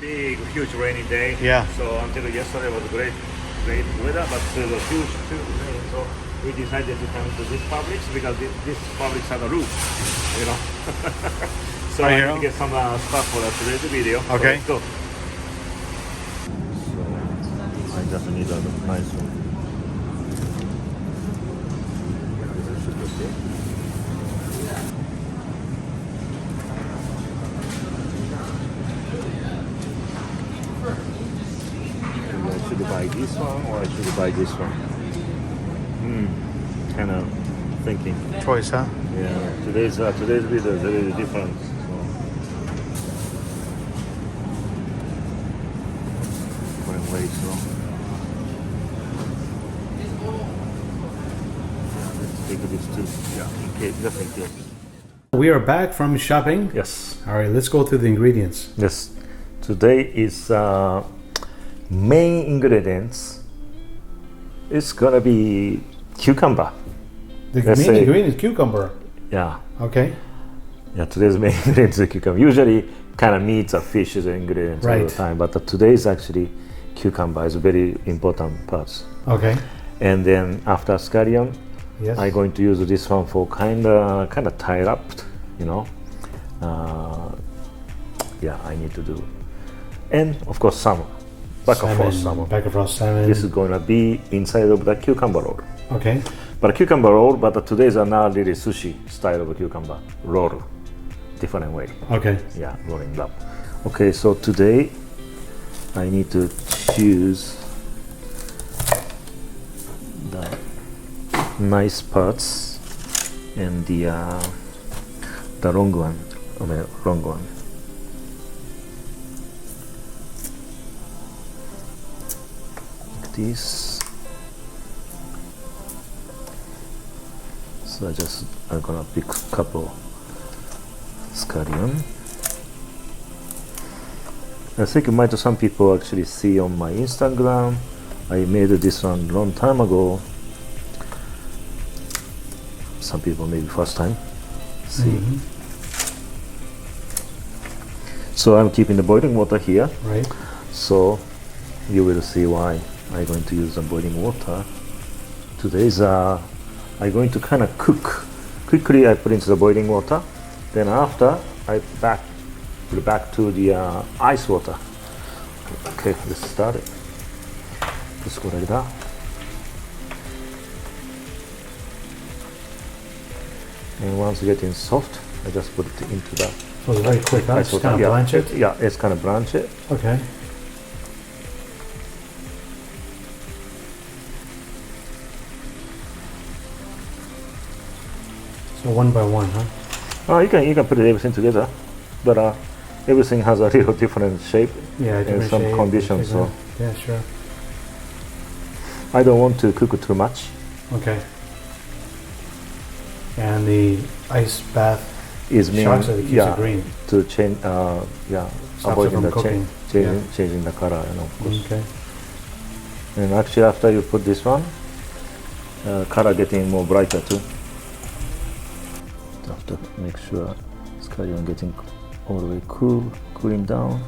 big, huge rainy day. Yeah. So until yesterday was great weather, but there was huge rain. So we decided to come to this Publix because this Publix has a roof, you know. So I need to get some stuff for today's video. Okay. So let's go. So I just need a nice one. This should be okay. I should buy this one or I should buy this one? Kind of thinking. Choice, huh? Yeah, today's video is very different. So. Different ways, so. Let's take this too. Yeah, in case, just in case. We are back from shopping. Yes. All right, let's go through the ingredients. Yes. Today is main ingredients. It's gonna be cucumber. The Let's main say- ingredient is cucumber. Yeah. Okay. Yeah, today's main ingredient is cucumber. Usually, kind of meats or fish is the ingredients all Right. the time, but today is actually cucumber is a very important part. Okay. And then after scallion, Yes. I'm going to use this one for kind of tie up, you know. Yeah, I need to do. And of course, salmon. Bakkafrost salmon. Bakkafrost salmon. This is going to be inside of the cucumber roll. Okay. But cucumber roll, but today's are not really sushi style of cucumber roll. Different way. Okay. Yeah, rolling up. Okay, so today I need to choose the nice parts and the wrong one. I mean, wrong one. Like this. So I'm gonna pick a couple scallion. I think some people actually see on my Instagram. I made this one long time ago. Some people maybe first time see. So I'm keeping the boiling water here. Right. So you will see why I'm going to use the boiling water. Today's I'm going to kind of cook. Quickly I put into the boiling water. Then after I put it back to the ice water. Okay, let's start it. Just go like that. And once it's getting soft, I just put it into the So it's very quick, huh? ice Just water. kind of blanch it. Yeah, it's kind of blanch it. Okay. So one by one, huh? Oh, you can put everything together, but everything has a little different shape Yeah, and different some shape, conditions. So yeah, sure. I don't want to cook it too much. Okay. And the ice bath Is mean, shocks it, keeps it green. to change. Stops it Avoiding from the cooking. changing the color, you know. Of course. Okay. And actually, after you put this one, color getting more brighter too. You have to make sure scallion getting all the way cooling down.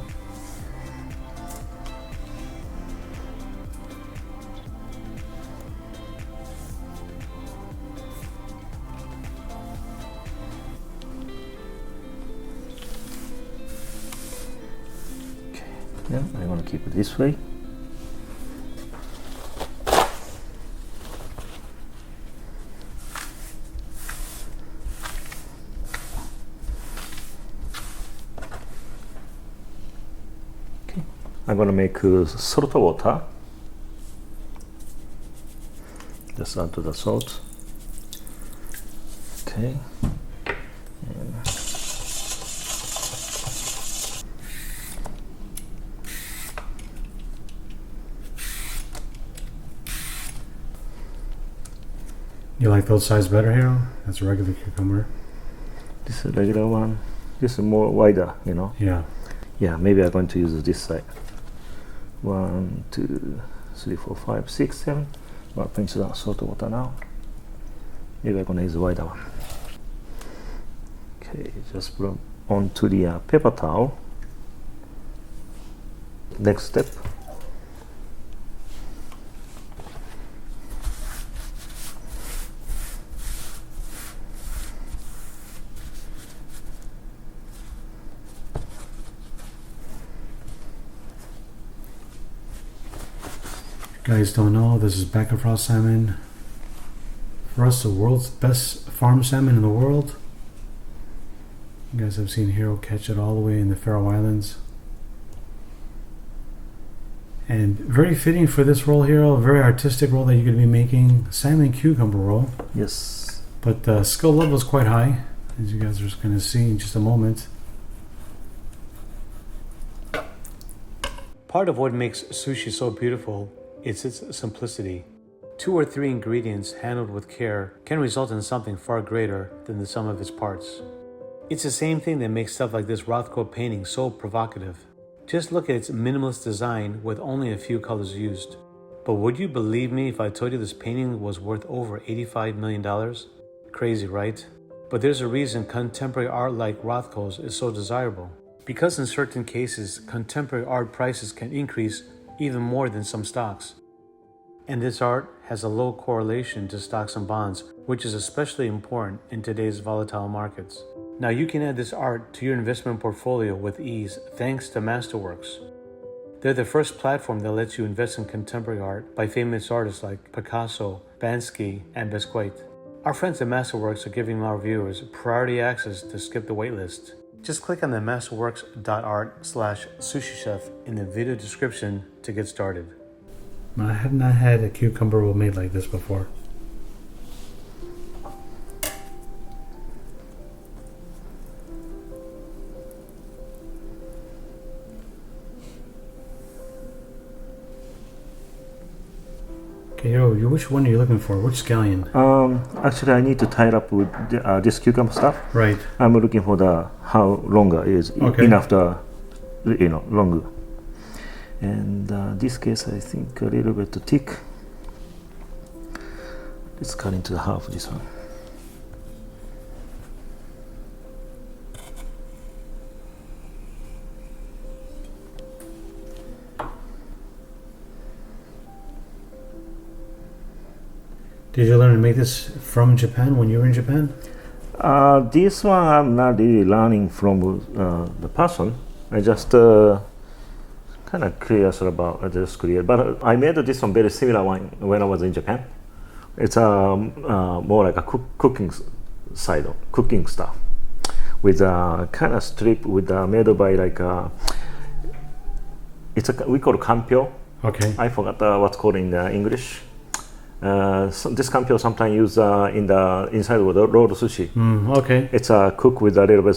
Okay, yeah, I'm gonna keep it this way. I'm gonna make salt water. Just add to the salt. Okay. And You like those size better, Hiro? That's a regular cucumber. this is a regular one. This is more wider, you know. Yeah. Yeah, maybe I'm going to use this side. 1, 2, 3, 4, 5, 6, 7. Well, pinch the salt water now. Maybe I'm going to use the wider one. Okay, just put onto the paper towel. next step. If you guys don't know, this is Bakkafrost salmon. For us, the world's best farm salmon in the world. You guys have seen Hiro catch it all the way in the Faroe Islands. And very fitting for this roll, Hiro, a very artistic roll that you're going to be making. Salmon cucumber roll. Yes. But the skill level is quite high, as you guys are just going to see in just a moment. Part of what makes sushi so beautiful is its simplicity. 2 or 3 ingredients handled with care can result in something far greater than the sum of its parts. It's the same thing that makes stuff like this Rothko painting so provocative. Just look at its minimalist design with only a few colors used. But would you believe me if I told you this painting was worth over $85 million? Crazy, right? But there's a reason contemporary art like Rothko's is so desirable. Because in certain cases, contemporary art prices can increase even more than some stocks. And this art has a low correlation to stocks and bonds, which is especially important in today's volatile markets. Now you can add this art to your investment portfolio with ease thanks to Masterworks. They're the first platform that lets you invest in contemporary art by famous artists like Picasso, Banksy, and Biscayne. Our friends at Masterworks are giving our viewers priority access to skip the waitlist. Just click on the masterworks.art/sushi-chef in the video description to get started. I have not had a cucumber roll made like this before. Okay, Hiro, which one are you looking for? Which scallion? Actually, I need to tie it up with this cucumber stuff. Right. I'm looking for the how longer is enough the longer. And this case, I think a little bit too thick. Let's cut into half this one. Did you learn to make this from Japan when you were in Japan? This one I'm not really learning from the person. I just kind of curious about this create. But I made this one very similar one when I was in Japan. It's more like a cooking side of cooking stuff with a kind of strip with made by like we call it kampyo. Okay. I forgot what's called in English. So this kampyo sometimes used in the inside of the rolled sushi. Okay. It's cooked with a little bit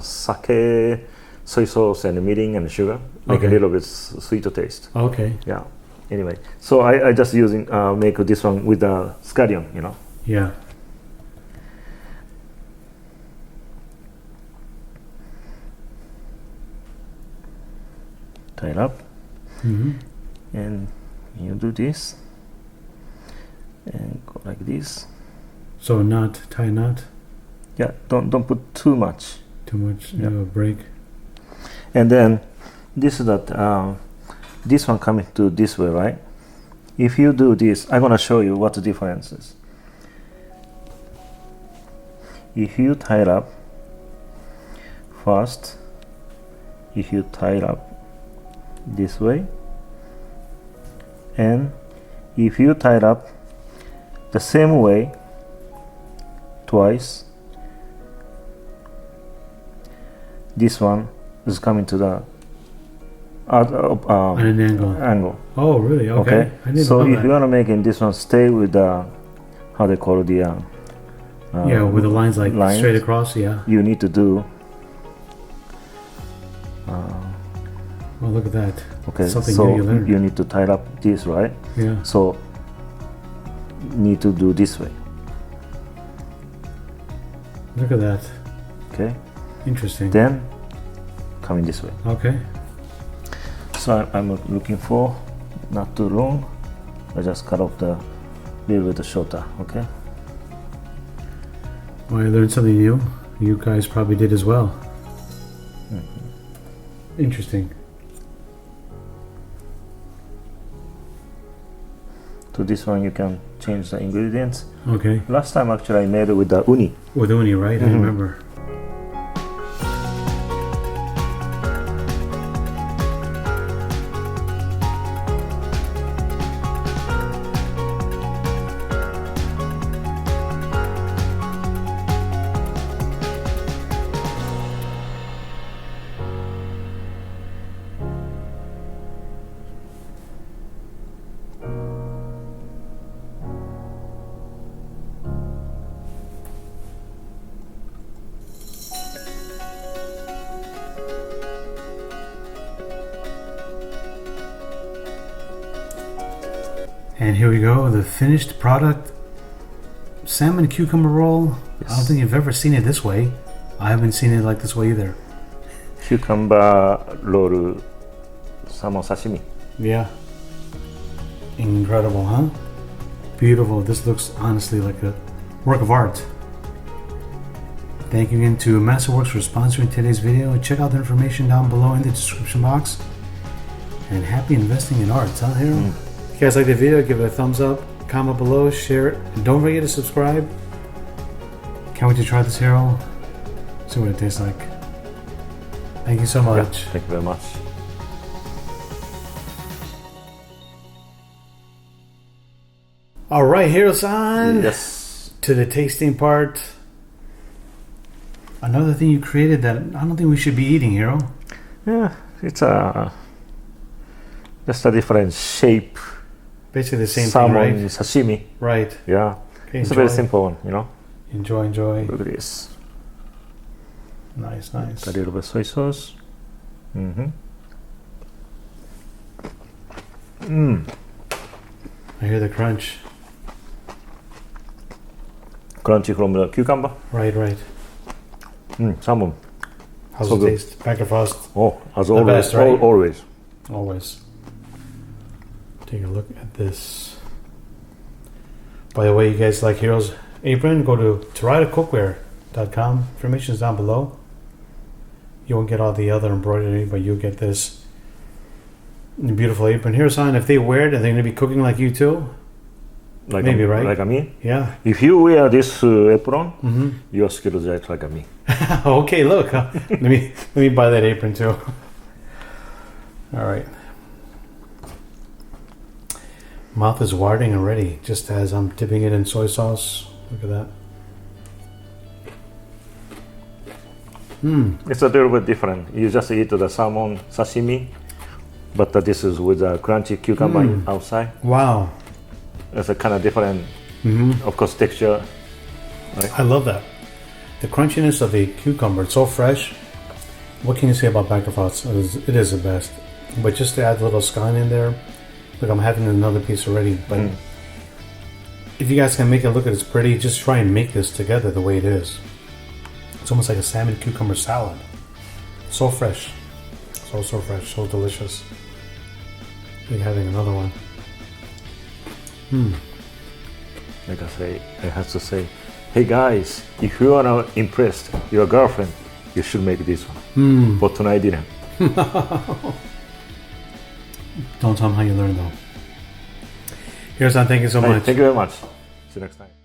sake, soy sauce, and mirin and sugar, make a little bit sweeter taste. Okay. Yeah. Anyway, so I just using make this one with the scallion, Yeah. Tie it up, and you do this. And go like this. So tie a knot. Yeah, don't put too much. Too much, break. And then this is that this one coming to this way, right? If you do this, I'm gonna show you what the difference is. If you tie it up first, if you tie it up this way, and if you tie it up the same way twice, this one is coming to the an angle. Oh, really? Okay. I didn't so know if that. you want to make in this one, stay with the how they call it, the with the lines straight across. Yeah. You need to do. Oh, look at that. Okay. Something so new you learned. you need to tie it up this, right? Yeah. So need to do this way. Look at that. Okay. Interesting. Then coming this way. Okay. So I'm looking for not too long. I just cut off the little bit shorter. Okay. Well, I learned something new. You guys probably did as well. Interesting. to this one, you can change the ingredients. Okay. Last time actually I made it with the uni. With uni, right? I remember. And here we go, the finished product, salmon cucumber roll. Yes. I don't think you've ever seen it this way. I haven't seen it like this way either. Cucumber roll, salmon sashimi. Yeah. Incredible, huh? Beautiful. This looks honestly like a work of art. Thank you again to Masterworks for sponsoring today's video. Check out the information down below in the description box. And happy investing in art, huh, Hiro? If you guys like the video, give it a thumbs up, comment below, share it, and don't forget to subscribe. Can't wait to try this, Hiro. See what it tastes like. Thank you so much. Yeah, thank you very much. All right, Hiro-san. Yes. To the tasting part. Another thing you created that I don't think we should be eating, Hiro. Yeah, it's just a different shape. Basically the same Salmon thing, right? sashimi. Right. Yeah. Okay, It's a very simple one, you know. Enjoy, enjoy. Look at this. Nice, nice. A little bit soy sauce. I hear the crunch. Crunchy from the cucumber. Right, right. Salmon. How's So it good. taste? Bakkafrost. Oh, as The always. best, right? Always. Always. Take a look at this. By the way, you guys like Hiro's apron, go to teradacookware.com. Information is down below. You won't get all the other embroidery, but you'll get this beautiful apron. Hiro-san, if they wear it, are they going to be cooking like you too? Like Maybe, right? Like me. Yeah. If you wear this apron, your skills are like me. Okay, look. let me buy that apron too. All right. Mouth is watering already, just as I'm dipping it in soy sauce. Look at that. It's a little bit different. You just eat the salmon sashimi, but this is with a crunchy cucumber outside. Wow. It's a kind of different, of course, texture. I love that. The crunchiness of the cucumber, it's so fresh. What can you say about Bakkafrost? It is the best. But just to add a little scone in there, look, I'm having another piece already. But if you guys can make it look as pretty, just try and make this together the way it is. It's almost like a salmon cucumber salad. So fresh. So fresh. So delicious. Like having another one. Like I have to say, hey guys, if you are not impressed your girlfriend, you should make this one for tonight dinner. Don't tell them how you learned though. Here's on. Thank you so much. Thank you very much. See you next time.